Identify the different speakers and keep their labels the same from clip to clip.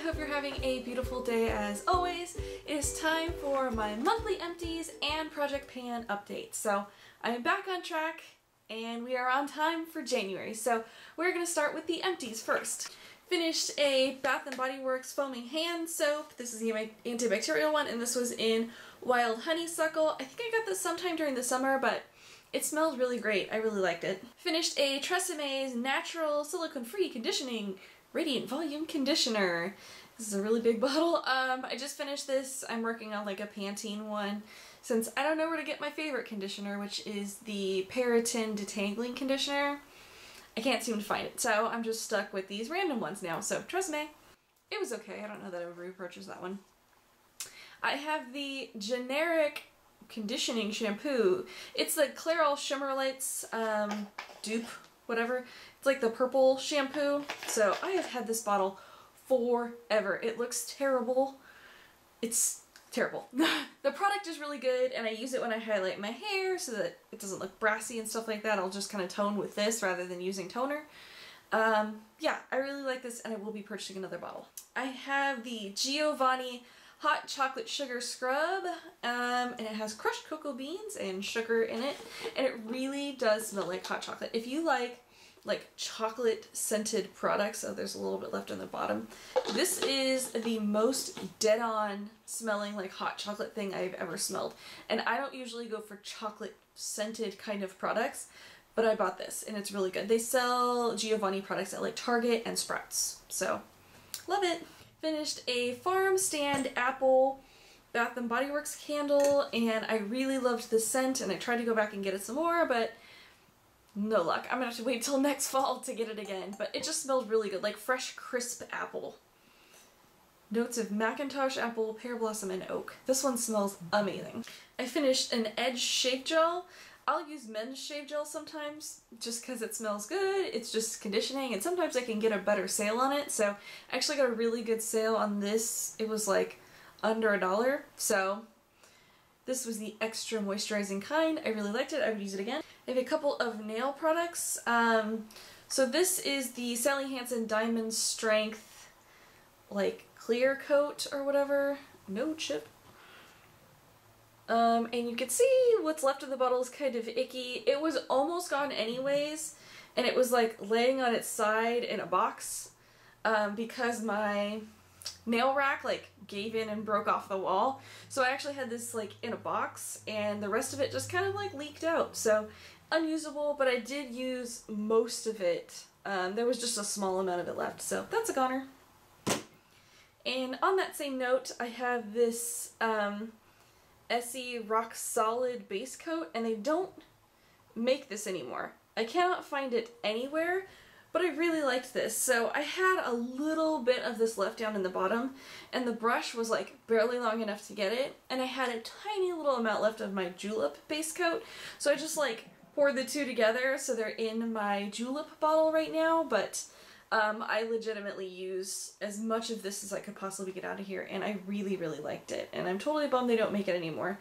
Speaker 1: hope you're having a beautiful day as always. It is time for my monthly empties and Project Pan update. So I'm back on track and we are on time for January. So we're going to start with the empties first. Finished a Bath & Body Works foaming hand soap. This is the antibacterial one and this was in Wild Honeysuckle. I think I got this sometime during the summer, but it smelled really great. I really liked it. Finished a Treseme's Natural Silicone-Free Conditioning Radiant Volume Conditioner. This is a really big bottle. I just finished this. I'm working on like a Pantene one since I don't know where to get my favorite conditioner, which is the Peritin Detangling Conditioner. I can't seem to find it, so I'm just stuck with these random ones now. So Tresemme, it was okay. I don't know that I would repurchase that one. I have the generic conditioning shampoo. It's the Clairol Shimmer Lights dupe, whatever. It's like the purple shampoo. So I have had this bottle forever. It looks terrible. It's terrible. The product is really good and I use it when I highlight my hair so that it doesn't look brassy and stuff like that. I'll just kind of tone with this rather than using toner. Yeah, I really like this and I will be purchasing another bottle. I have the Giovanni Hot Chocolate Sugar Scrub, and it has crushed cocoa beans and sugar in it, and it really does smell like hot chocolate. If you like chocolate scented products, oh there's a little bit left on the bottom, this is the most dead-on smelling like hot chocolate thing I've ever smelled. And I don't usually go for chocolate scented kind of products, but I bought this and it's really good. They sell Giovanni products at like Target and Sprouts, so love it. Finished a Farm Stand Apple Bath & Body Works candle and I really loved the scent and I tried to go back and get it some more, but no luck. I'm gonna have to wait till next fall to get it again, but it just smelled really good, like fresh, crisp apple. Notes of Macintosh apple, pear blossom, and oak. This one smells amazing. I finished an Edge shave gel. I'll use men's shave gel sometimes just because it smells good. It's just conditioning and sometimes I can get a better sale on it. So I actually got a really good sale on this. It was like under $1. So this was the extra moisturizing kind. I really liked it. I would use it again. I have a couple of nail products. So this is the Sally Hansen Diamond Strength like clear coat or whatever. No chip. And you can see what's left of the bottle is kind of icky. It was almost gone anyways, and it was like laying on its side in a box because my nail rack like gave in and broke off the wall. So I actually had this like in a box and the rest of it just kind of like leaked out. So unusable, but I did use most of it. There was just a small amount of it left, so that's a goner. And on that same note, I have this Essie Rock Solid base coat, and they don't make this anymore. I cannot find it anywhere, but I really liked this. So I had a little bit of this left down in the bottom, and the brush was like barely long enough to get it, and I had a tiny little amount left of my Julep base coat, so I just like poured the two together, so they're in my Julep bottle right now, but I legitimately use as much of this as I could possibly get out of here, and I really, really liked it, and I'm totally bummed they don't make it anymore.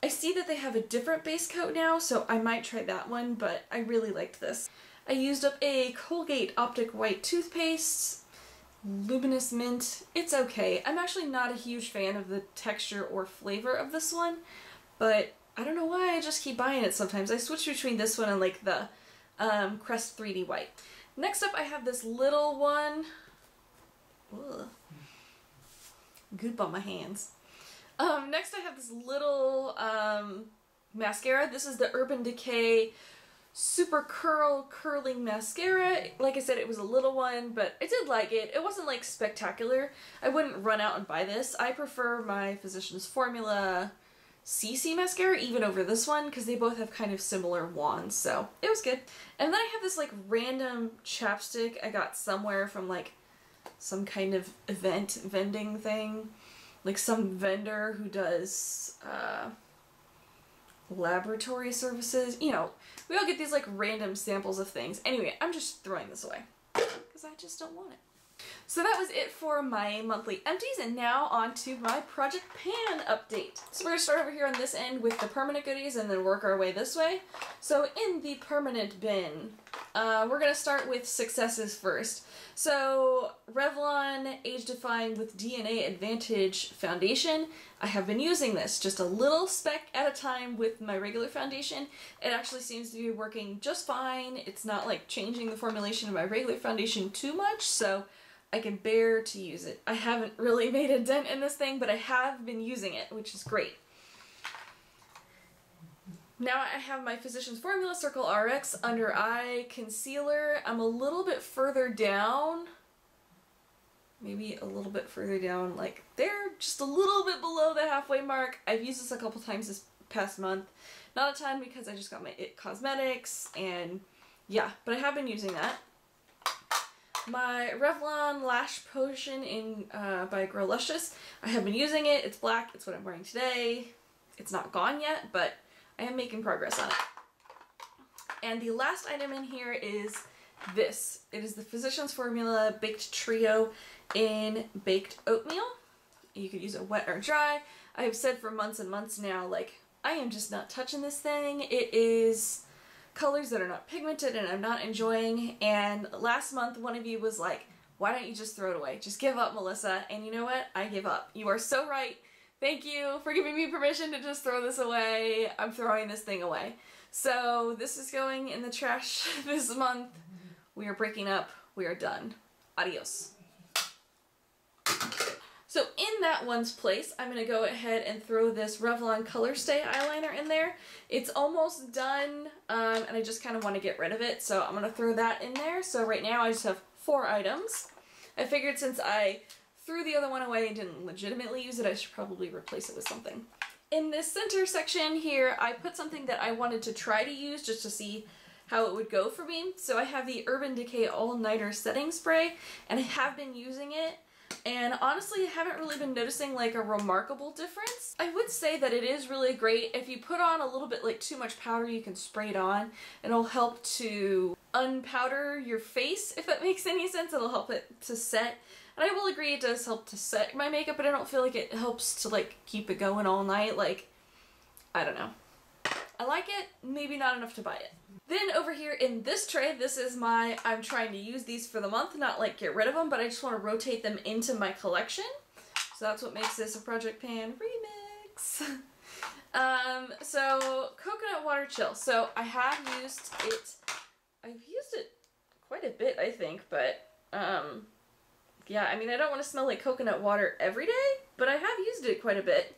Speaker 1: I see that they have a different base coat now, so I might try that one, but I really liked this. I used up a Colgate Optic White toothpaste, Luminous Mint. It's okay. I'm actually not a huge fan of the texture or flavor of this one, but I don't know why I just keep buying it sometimes. I switch between this one and like the Crest 3D White. Next up I have this little one. Ugh. Goop on my hands. Next I have this little mascara. This is the Urban Decay Super Curling Mascara. Like I said, it was a little one, but I did like it. It wasn't like spectacular. I wouldn't run out and buy this. I prefer my Physicians Formula CC mascara even over this one because they both have kind of similar wands, so it was good. And then I have this like random chapstick I got somewhere from like some kind of event vending thing, like some vendor who does laboratory services. You know, we all get these like random samples of things. Anyway, I'm just throwing this away because I just don't want it. So that was it for my monthly empties, and now on to my Project Pan update. So we're going to start over here on this end with the permanent goodies and then work our way this way. So in the permanent bin, We're going to start with successes first. So, Revlon Age Defying with DNA Advantage Foundation. I have been using this just a little speck at a time with my regular foundation. It actually seems to be working just fine. It's not like changing the formulation of my regular foundation too much, so I can bear to use it. I haven't really made a dent in this thing, but I have been using it, which is great. Now I have my Physicians Formula Circle RX Under Eye Concealer. I'm a little bit further down, maybe a little bit further down, like there, just a little bit below the halfway mark. I've used this a couple times this past month. Not a ton because I just got my IT Cosmetics and yeah, but I have been using that. My Revlon Lash Potion by Grow Luscious. I have been using it. It's black. It's what I'm wearing today. It's not gone yet, but I am making progress on it. And the last item in here is this. It is the Physicians Formula Baked Trio in Baked Oatmeal. You could use it wet or dry. I have said for months and months now, like, I am just not touching this thing. It is colors that are not pigmented and I'm not enjoying. And last month, one of you was like, why don't you just throw it away? Just give up, Melissa. And you know what? I give up. You are so right. Thank you for giving me permission to just throw this away. I'm throwing this thing away. So this is going in the trash this month. We are breaking up. We are done. Adios. So in that one's place, I'm going to go ahead and throw this Revlon Color Stay eyeliner in there. It's almost done, and I just kind of want to get rid of it, so I'm going to throw that in there. So right now I just have 4 items. I figured since I threw the other one away and didn't legitimately use it, I should probably replace it with something. In this center section here, I put something that I wanted to try to use just to see how it would go for me. So I have the Urban Decay All Nighter Setting Spray, and I have been using it. And honestly, I haven't really been noticing like a remarkable difference. I would say that it is really great. If you put on a little bit like too much powder, you can spray it on. It'll help to unpowder your face, if that makes any sense. It'll help it to set. And I will agree it does help to set my makeup, but I don't feel like it helps to like keep it going all night. Like, I don't know. I like it, maybe not enough to buy it. Then over here in this tray, this is my, I'm trying to use these for the month, not like get rid of them, but I just want to rotate them into my collection. So that's what makes this a Project Pan remix. So Coconut Water Chill. So I have used it, I've used it quite a bit, I think, but yeah, I mean, I don't want to smell like coconut water every day, but I have used it quite a bit.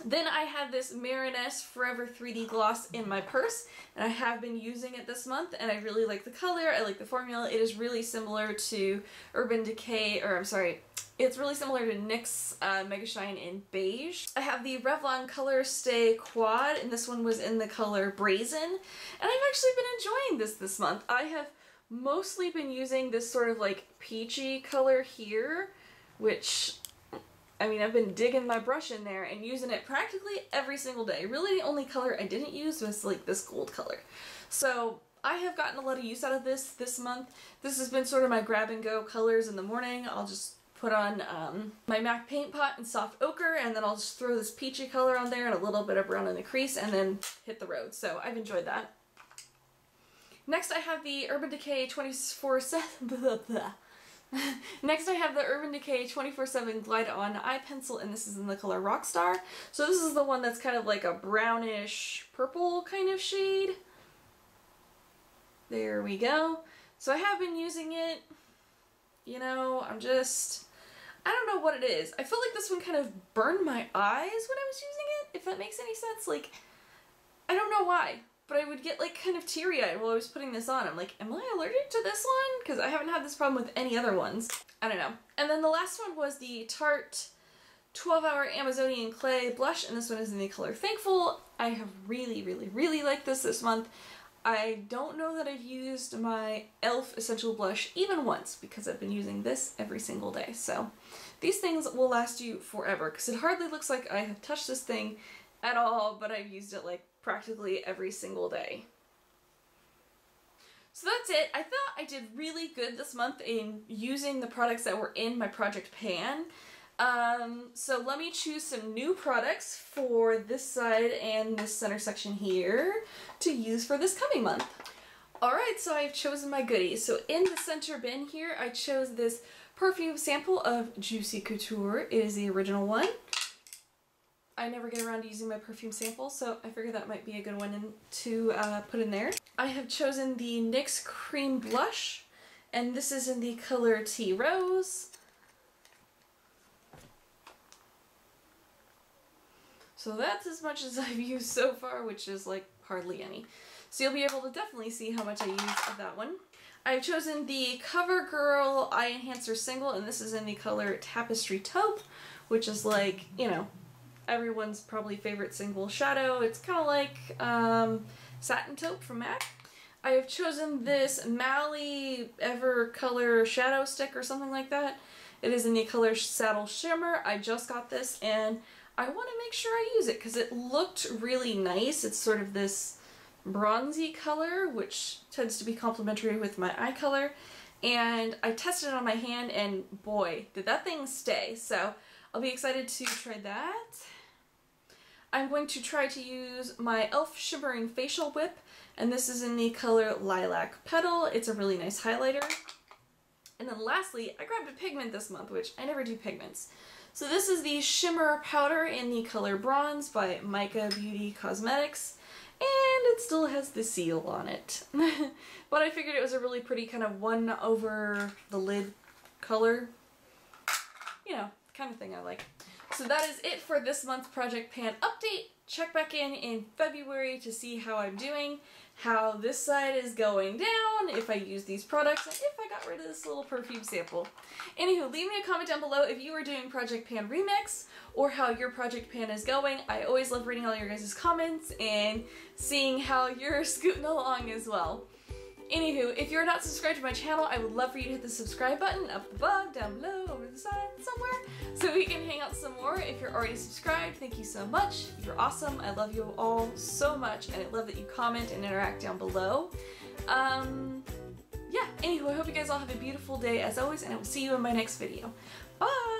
Speaker 1: Then I have this Marinesse Forever 3D Gloss in my purse, and I have been using it this month, and I really like the color, I like the formula. It is really similar to Urban Decay, or I'm sorry, it's really similar to NYX Mega Shine in Beige. I have the Revlon Color Stay Quad, and this one was in the color Brazen, and I've actually been enjoying this month. I have mostly been using this sort of like peachy color here, which, I mean, I've been digging my brush in there and using it practically every single day. Really the only color I didn't use was like this gold color. So I have gotten a lot of use out of this month. This has been sort of my grab and go colors in the morning. I'll just put on my MAC Paint Pot in Soft Ochre, and then I'll just throw this peachy color on there and a little bit of brown in the crease and then hit the road. So I've enjoyed that. Next I have the Urban Decay 24/7 Next I have the Urban Decay 24/7 Glide On Eye Pencil, and this is in the color Rockstar. So this is the one that's kind of like a brownish purple kind of shade. There we go. So I have been using it, you know, I don't know what it is. I feel like this one kind of burned my eyes when I was using it, if that makes any sense. Like, I don't know why, but I would get like kind of teary-eyed while I was putting this on. I'm like, am I allergic to this one? Because I haven't had this problem with any other ones. I don't know. And then the last one was the Tarte 12-Hour Amazonian Clay Blush, and this one is in the color Thankful. I have really liked this month. I don't know that I've used my e.l.f. Essential Blush even once, because I've been using this every single day. So these things will last you forever, because it hardly looks like I have touched this thing at all, but I've used it like practically every single day. So that's it. I thought I did really good this month in using the products that were in my Project Pan. So let me choose some new products for this side and this center section here to use for this coming month. Alright, so I've chosen my goodies. So in the center bin here, I chose this perfume sample of Juicy Couture. It is the original one. I never get around to using my perfume sample, so I figured that might be a good one to put in there. I have chosen the NYX Cream Blush, and this is in the color Tea Rose. So that's as much as I've used so far, which is like hardly any. So you'll be able to definitely see how much I use of that one. I've chosen the CoverGirl Eye Enhancer Single, and this is in the color Tapestry Taupe, which is like, you know, everyone's probably favorite single shadow. It's kind of like Satin Taupe from MAC. I have chosen this Mally Evercolor Shadow Stick or something like that. It is in the color Saddle Shimmer. I just got this and I want to make sure I use it because it looked really nice. It's sort of this bronzy color, which tends to be complementary with my eye color. And I tested it on my hand and boy, did that thing stay. So I'll be excited to try that. I'm going to try to use my e.l.f. Shimmering Facial Whip, and this is in the color Lilac Petal. It's a really nice highlighter. And then lastly, I grabbed a pigment this month, which I never do pigments. So this is the Shimmer Powder in the color Bronze by Mica Beauty Cosmetics, and it still has the seal on it. But I figured it was a really pretty kind of one over the lid color. You know, kind of thing I like. So that is it for this month's Project Pan update. Check back in February to see how I'm doing, how this side is going down, if I use these products, and if I got rid of this little perfume sample. Anywho, leave me a comment down below if you are doing Project Pan Remix or how your Project Pan is going. I always love reading all your guys' comments and seeing how you're scooting along as well. Anywho, if you're not subscribed to my channel, I would love for you to hit the subscribe button up above, down below, over the side, somewhere, so we can hang out some more. If you're already subscribed, thank you so much. You're awesome. I love you all so much, and I love that you comment and interact down below. Yeah, anywho, I hope you guys all have a beautiful day as always, and I will see you in my next video. Bye!